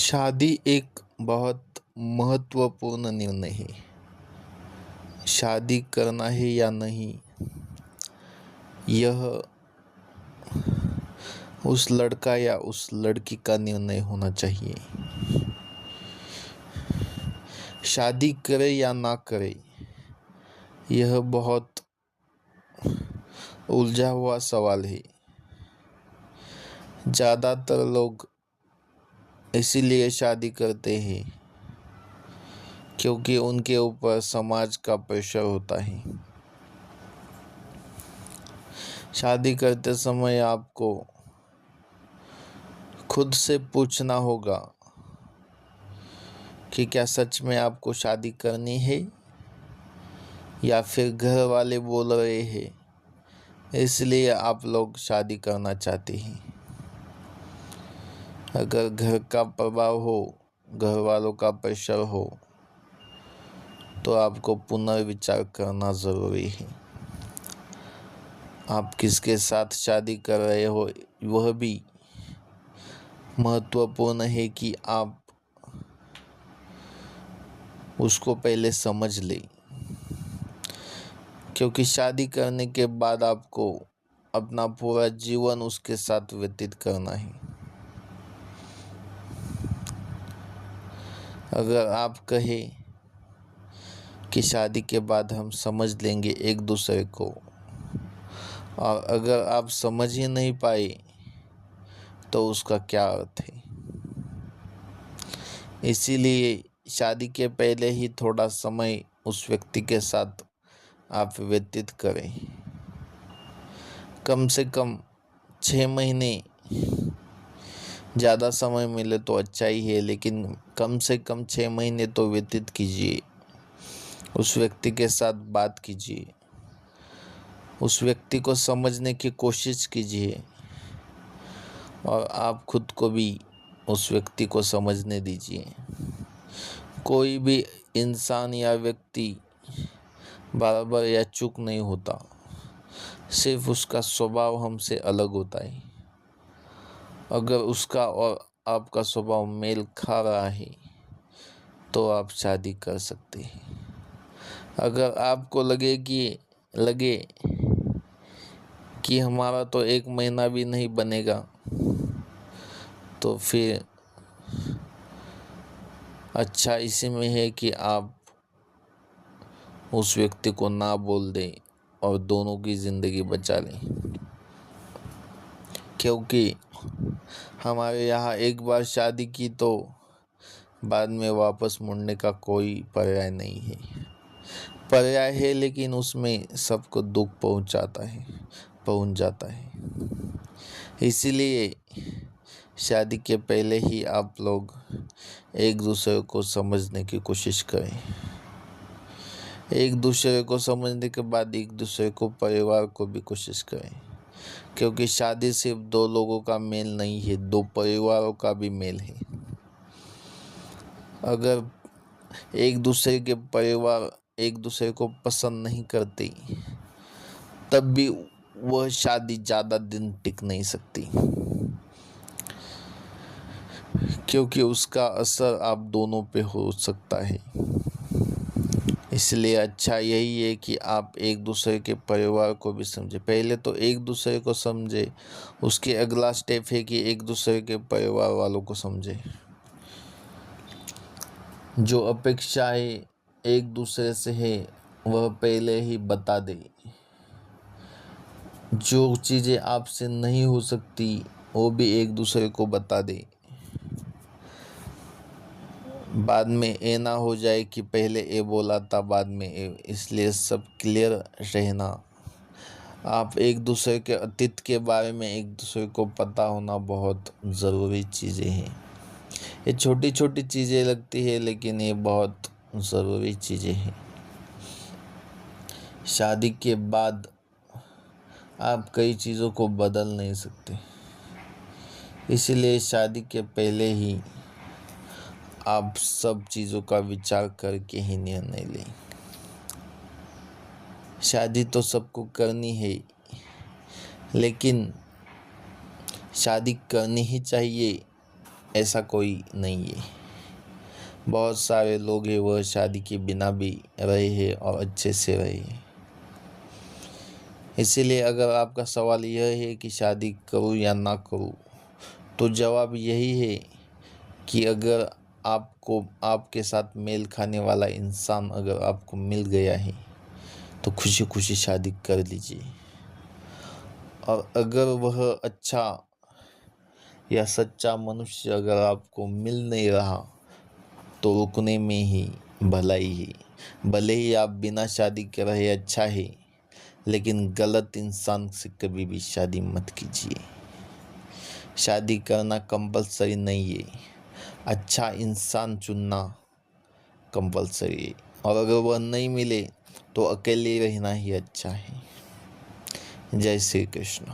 शादी एक बहुत महत्वपूर्ण निर्णय है। शादी करना है या नहीं, यह उस लड़का या उस लड़की का निर्णय होना चाहिए। शादी करे या ना करे, यह बहुत उलझा हुआ सवाल है। ज़्यादातर लोग इसीलिए शादी करते हैं क्योंकि उनके ऊपर समाज का प्रेशर होता है। शादी करते समय आपको खुद से पूछना होगा कि क्या सच में आपको शादी करनी है या फिर घर वाले बोल रहे हैं इसलिए आप लोग शादी करना चाहते हैं। अगर घर का प्रभाव हो, घर वालों का प्रेशर हो, तो आपको पुनर्विचार करना ज़रूरी है। आप किसके साथ शादी कर रहे हो, वह भी महत्वपूर्ण है कि आप उसको पहले समझ लें, क्योंकि शादी करने के बाद आपको अपना पूरा जीवन उसके साथ व्यतीत करना है। अगर आप कहें कि शादी के बाद हम समझ लेंगे एक दूसरे को, और अगर आप समझ ही नहीं पाए तो उसका क्या अर्थ है। इसीलिए शादी के पहले ही थोड़ा समय उस व्यक्ति के साथ आप व्यतीत करें। कम से कम 6 महीने, ज़्यादा समय मिले तो अच्छा ही है, लेकिन कम से कम 6 महीने तो व्यतीत कीजिए। उस व्यक्ति के साथ बात कीजिए, उस व्यक्ति को समझने की कोशिश कीजिए और आप खुद को भी उस व्यक्ति को समझने दीजिए। कोई भी इंसान या व्यक्ति बराबर या चूक नहीं होता, सिर्फ उसका स्वभाव हमसे अलग होता है। अगर उसका और आपका स्वभाव मेल खा रहा है तो आप शादी कर सकते हैं। अगर आपको लगे कि हमारा तो 1 महीना भी नहीं बनेगा, तो फिर अच्छा इसी में है कि आप उस व्यक्ति को ना बोल दें और दोनों की ज़िंदगी बचा लें। क्योंकि हमारे यहाँ एक बार शादी की तो बाद में वापस मुड़ने का कोई पर्याय नहीं है। पर्याय है, लेकिन उसमें सबको दुख पहुंच जाता है। इसीलिए शादी के पहले ही आप लोग एक दूसरे को समझने की कोशिश करें। एक दूसरे को समझने के बाद एक दूसरे को, परिवार को भी कोशिश करें, क्योंकि शादी सिर्फ 2 लोगों का मेल नहीं है, 2 परिवारों का भी मेल है। अगर एक दूसरे के परिवार एक दूसरे को पसंद नहीं करते, तब भी वह शादी ज़्यादा दिन टिक नहीं सकती, क्योंकि उसका असर आप दोनों पे हो सकता है। इसलिए अच्छा यही है कि आप एक दूसरे के परिवार को भी समझें। पहले तो एक दूसरे को समझे, उसके अगला स्टेप है कि एक दूसरे के परिवार वालों को समझे। जो अपेक्षाएं एक दूसरे से है वह पहले ही बता दे। जो चीज़ें आपसे नहीं हो सकती वो भी एक दूसरे को बता दे। बाद में ये ना हो जाए कि पहले ये बोला था बाद में ये, इसलिए सब क्लियर रहना। आप एक दूसरे के अतीत के बारे में एक दूसरे को पता होना बहुत ज़रूरी चीज़ें हैं। ये छोटी छोटी चीज़ें लगती है, लेकिन ये बहुत ज़रूरी चीज़ें हैं। शादी के बाद आप कई चीज़ों को बदल नहीं सकते, इसलिए शादी के पहले ही आप सब चीज़ों का विचार करके ही निर्णय लें। शादी तो सबको करनी है, लेकिन शादी करनी ही चाहिए ऐसा कोई नहीं है। बहुत सारे लोग हैं वह शादी के बिना भी रहे हैं और अच्छे से रहे हैं। इसीलिए अगर आपका सवाल यह है कि शादी करूं या ना करूं, तो जवाब यही है कि अगर आपको आपके साथ मेल खाने वाला इंसान अगर आपको मिल गया है तो खुशी खुशी शादी कर लीजिए। और अगर वह अच्छा या सच्चा मनुष्य अगर आपको मिल नहीं रहा तो रुकने में ही भलाई है। भले ही आप बिना शादी के रहे अच्छा है, लेकिन गलत इंसान से कभी भी शादी मत कीजिए। शादी करना कंपलसरी नहीं है, अच्छा इंसान चुनना कंपलसरी है। और अगर वह नहीं मिले तो अकेले रहना ही अच्छा है। जय श्री कृष्ण।